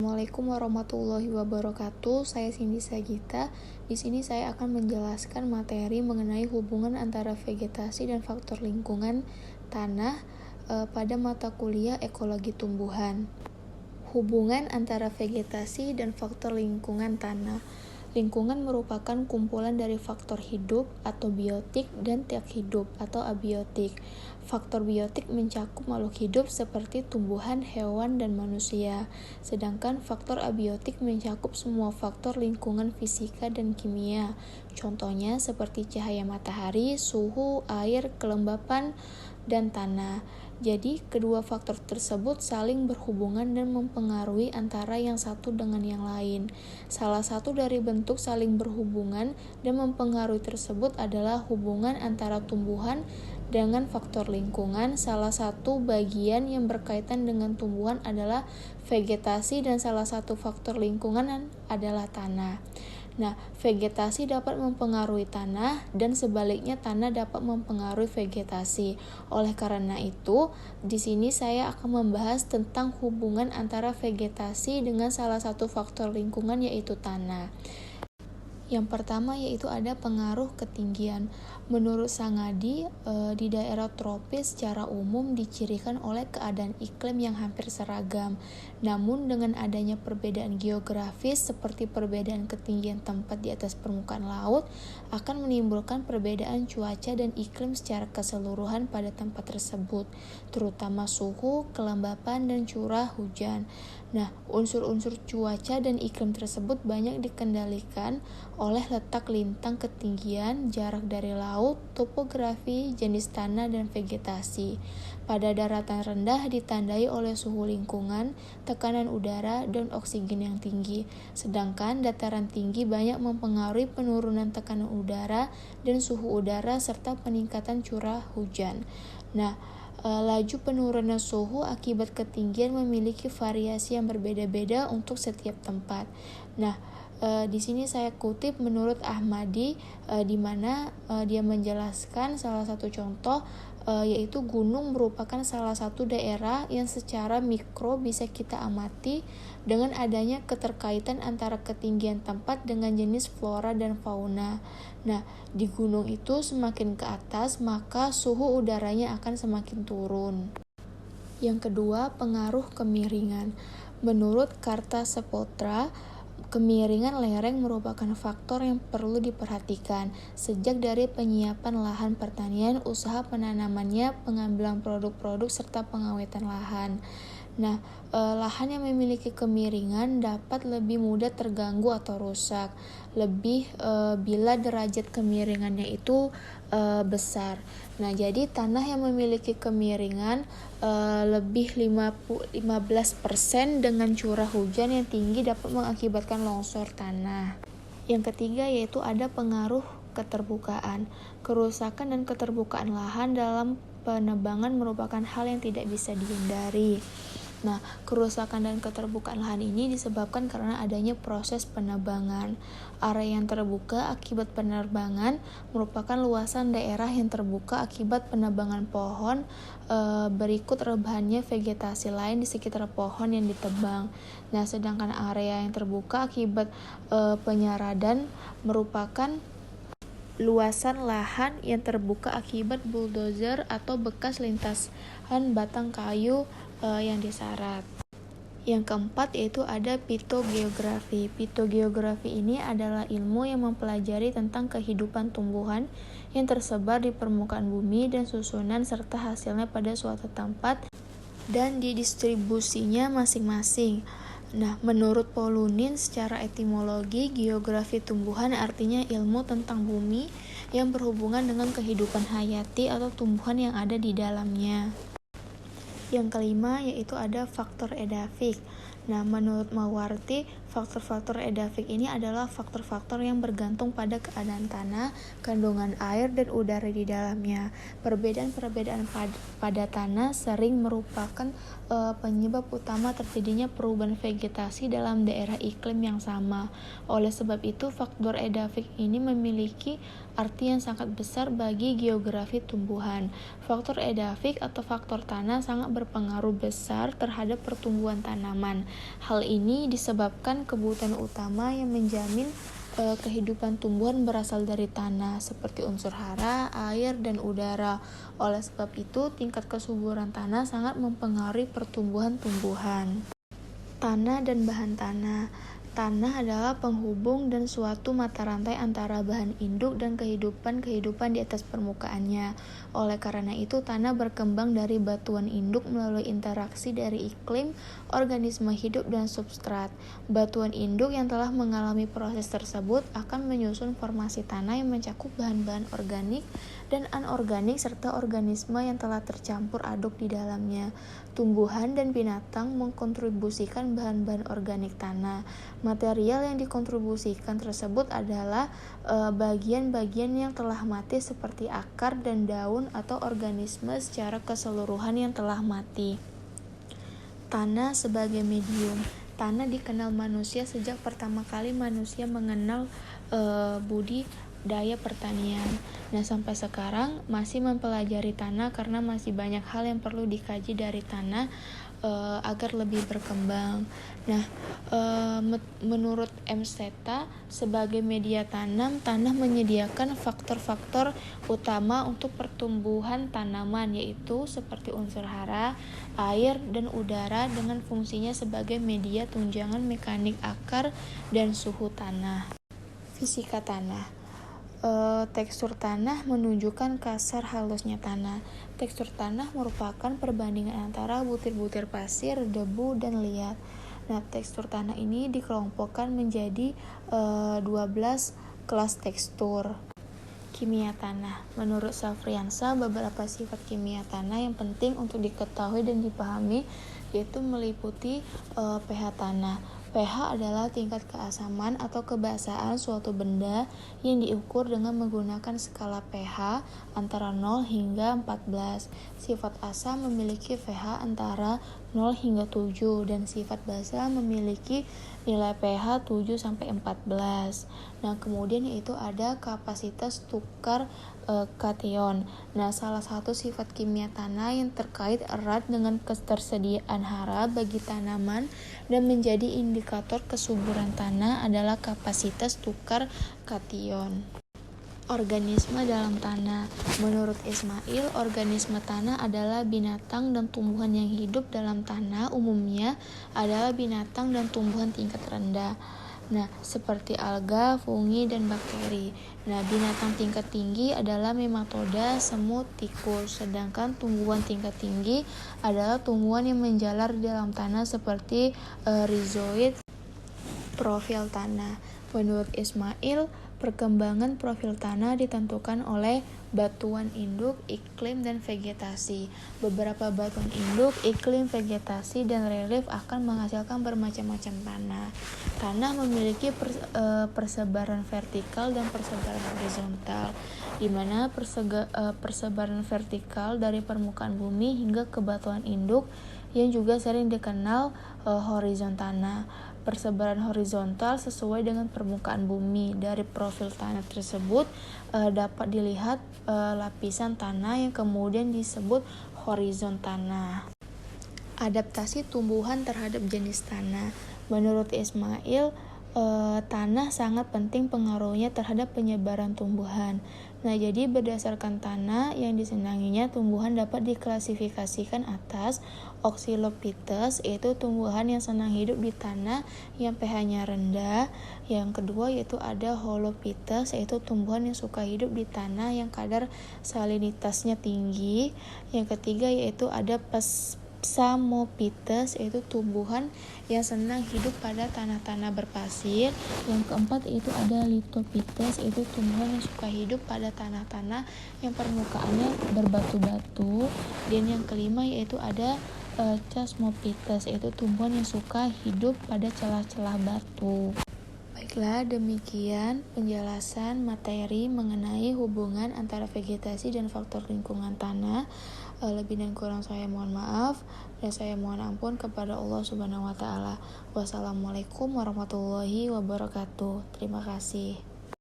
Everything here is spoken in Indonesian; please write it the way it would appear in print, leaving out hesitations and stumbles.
Assalamualaikum warahmatullahi wabarakatuh. Saya Cindy Sagita. Di sini saya akan menjelaskan materi mengenai hubungan antara vegetasi dan faktor lingkungan tanah pada mata kuliah ekologi tumbuhan. Hubungan antara vegetasi dan faktor lingkungan tanah. Lingkungan merupakan kumpulan dari faktor hidup atau biotik dan tidak hidup atau abiotik. Faktor biotik mencakup makhluk hidup seperti tumbuhan, hewan, dan manusia. Sedangkan faktor abiotik mencakup semua faktor lingkungan fisika dan kimia. Contohnya seperti cahaya matahari, suhu, air, kelembapan, dan tanah. Jadi, kedua faktor tersebut saling berhubungan dan mempengaruhi antara yang satu dengan yang lain. Salah satu dari bentuk saling berhubungan dan mempengaruhi tersebut adalah hubungan antara tumbuhan dengan faktor lingkungan. Salah satu bagian yang berkaitan dengan tumbuhan adalah vegetasi dan salah satu faktor lingkungan adalah tanah. Nah, vegetasi dapat mempengaruhi tanah dan sebaliknya tanah dapat mempengaruhi vegetasi. Oleh karena itu, di sini saya akan membahas tentang hubungan antara vegetasi dengan salah satu faktor lingkungan yaitu tanah. Yang pertama yaitu ada pengaruh ketinggian. Menurut Sangadi, di daerah tropis secara umum dicirikan oleh keadaan iklim yang hampir seragam. Namun dengan adanya perbedaan geografis seperti perbedaan ketinggian tempat di atas permukaan laut akan menimbulkan perbedaan cuaca dan iklim secara keseluruhan pada tempat tersebut, terutama suhu, kelembapan, dan curah hujan. Nah, unsur-unsur cuaca dan iklim tersebut banyak dikendalikan oleh letak lintang, ketinggian, jarak dari laut, topografi, jenis tanah, dan vegetasi. Pada daratan rendah ditandai oleh suhu lingkungan, tekanan udara, dan oksigen yang tinggi. Sedangkan dataran tinggi banyak mempengaruhi penurunan tekanan udara dan suhu udara serta peningkatan curah hujan. Nah, laju penurunan suhu akibat ketinggian memiliki variasi yang berbeda-beda untuk setiap tempat. Nah, di sini saya kutip menurut Ahmadi, di mana dia menjelaskan salah satu contoh yaitu gunung merupakan salah satu daerah yang secara mikro bisa kita amati dengan adanya keterkaitan antara ketinggian tempat dengan jenis flora dan fauna. Nah, di gunung itu semakin ke atas maka suhu udaranya akan semakin turun. Yang kedua, pengaruh kemiringan. Menurut Kartasepotra, kemiringan lereng merupakan faktor yang perlu diperhatikan sejak dari penyiapan lahan pertanian, usaha penanamannya, pengambilan produk-produk, serta pengawetan lahan. Nah, lahan yang memiliki kemiringan dapat lebih mudah terganggu atau rusak, bila derajat kemiringannya itu besar. Nah, jadi tanah yang memiliki kemiringan lebih 15% dengan curah hujan yang tinggi dapat mengakibatkan longsor tanah. Yang ketiga yaitu ada pengaruh keterbukaan. Kerusakan dan keterbukaan lahan dalam penebangan merupakan hal yang tidak bisa dihindari. Nah, kerusakan dan keterbukaan lahan ini disebabkan karena adanya proses penebangan. Area yang terbuka akibat penebangan merupakan luasan daerah yang terbuka akibat penebangan pohon, berikut rebahannya vegetasi lain di sekitar pohon yang ditebang. Nah, sedangkan area yang terbuka akibat penyaradan merupakan luasan lahan yang terbuka akibat bulldozer atau bekas lintasan batang kayu yang disarat. Yang keempat yaitu ada pitogeografi. Pitogeografi ini adalah ilmu yang mempelajari tentang kehidupan tumbuhan yang tersebar di permukaan bumi dan susunan serta hasilnya pada suatu tempat dan didistribusinya masing-masing. Nah, menurut Polunin, secara etimologi, geografi tumbuhan artinya ilmu tentang bumi yang berhubungan dengan kehidupan hayati atau tumbuhan yang ada di dalamnya. Yang kelima yaitu ada faktor edafik. Nah, menurut Mawarti, Faktor-faktor edafik ini adalah faktor-faktor yang bergantung pada keadaan tanah, kandungan air, dan udara di dalamnya. Perbedaan-perbedaan pada tanah sering merupakan penyebab utama terjadinya perubahan vegetasi dalam daerah iklim yang sama. Oleh sebab itu, faktor edafik ini memiliki arti yang sangat besar bagi geografi tumbuhan. Faktor edafik atau faktor tanah sangat berpengaruh besar terhadap pertumbuhan tanaman. Hal ini disebabkan kebutuhan utama yang menjamin kehidupan tumbuhan berasal dari tanah, seperti unsur hara, air, dan udara. Oleh sebab itu, tingkat kesuburan tanah sangat mempengaruhi pertumbuhan tumbuhan. Tanah dan bahan tanah. Tanah adalah penghubung dan suatu mata rantai antara bahan induk dan kehidupan di atas permukaannya. Oleh karena itu, tanah berkembang dari batuan induk melalui interaksi dari iklim, organisme hidup, dan substrat. Batuan induk yang telah mengalami proses tersebut akan menyusun formasi tanah yang mencakup bahan-bahan organik dan anorganik serta organisme yang telah tercampur aduk di dalamnya. Tumbuhan dan binatang mengkontribusikan bahan-bahan organik tanah. Material yang dikontribusikan tersebut adalah bagian-bagian yang telah mati seperti akar dan daun atau organisme secara keseluruhan yang telah mati. Tanah sebagai medium. Tanah dikenal manusia sejak pertama kali manusia mengenal budidaya pertanian. Nah, sampai sekarang masih mempelajari tanah karena masih banyak hal yang perlu dikaji dari tanah agar lebih berkembang. Nah, menurut M. Seta, sebagai media tanam, tanah menyediakan faktor-faktor utama untuk pertumbuhan tanaman, yaitu seperti unsur hara, air, dan udara dengan fungsinya sebagai media tunjangan mekanik akar dan suhu tanah. Fisika tanah. Tekstur tanah menunjukkan kasar halusnya tanah. Tekstur tanah merupakan perbandingan antara butir-butir pasir, debu, dan liat. Nah, tekstur tanah ini dikelompokkan menjadi 12 kelas tekstur. Kimia tanah. Menurut Safriansa, beberapa sifat kimia tanah yang penting untuk diketahui dan dipahami yaitu meliputi pH tanah. pH adalah tingkat keasaman atau kebasaan suatu benda yang diukur dengan menggunakan skala pH antara 0 hingga 14. Sifat asam memiliki pH antara 0 hingga 7 dan sifat basa memiliki nilai pH 7 sampai 14. Nah, kemudian yaitu ada kapasitas tukar kation. Nah, salah satu sifat kimia tanah yang terkait erat dengan ketersediaan hara bagi tanaman dan menjadi indikator kesuburan tanah adalah kapasitas tukar kation. Organisme dalam tanah. Menurut Ismail, organisme tanah adalah binatang dan tumbuhan yang hidup dalam tanah, umumnya adalah binatang dan tumbuhan tingkat rendah. Nah, seperti alga, fungi, dan bakteri. Nah, binatang tingkat tinggi adalah nematoda, semut, tikus. Sedangkan tumbuhan tingkat tinggi adalah tumbuhan yang menjalar di dalam tanah seperti rhizoid. Profil tanah. Menurut Ismail, perkembangan profil tanah ditentukan oleh batuan induk, iklim, dan vegetasi. Beberapa batuan induk, iklim, vegetasi, dan relief akan menghasilkan bermacam-macam tanah. Tanah memiliki persebaran vertikal dan persebaran horizontal, di mana persebaran vertikal dari permukaan bumi hingga ke batuan induk yang juga sering dikenal horizon tanah. Persebaran horizontal sesuai dengan permukaan bumi. Dari profil tanah tersebut dapat dilihat lapisan tanah yang kemudian disebut horizon tanah. Adaptasi tumbuhan terhadap jenis tanah. Menurut Ismail, tanah sangat penting pengaruhnya terhadap penyebaran tumbuhan. Nah, jadi berdasarkan tanah yang disenanginya, tumbuhan dapat diklasifikasikan atas Oxylopithecus, yaitu tumbuhan yang senang hidup di tanah yang pH-nya rendah. Yang kedua yaitu ada Holopithecus, yaitu tumbuhan yang suka hidup di tanah yang kadar salinitasnya tinggi. Yang ketiga yaitu ada Psamopithecus, yaitu tumbuhan yang senang hidup pada tanah-tanah berpasir. Yang keempat yaitu ada Lithophithecus, yaitu tumbuhan yang suka hidup pada tanah-tanah yang permukaannya berbatu-batu. Dan yang kelima yaitu ada Chasmophytes, yaitu tumbuhan yang suka hidup pada celah-celah batu. Baiklah, demikian penjelasan materi mengenai hubungan antara vegetasi dan faktor lingkungan tanah. Lebih dan kurang saya mohon maaf dan saya mohon ampun kepada Allah Subhanahu wa taala. Wassalamualaikum warahmatullahi wabarakatuh. Terima kasih.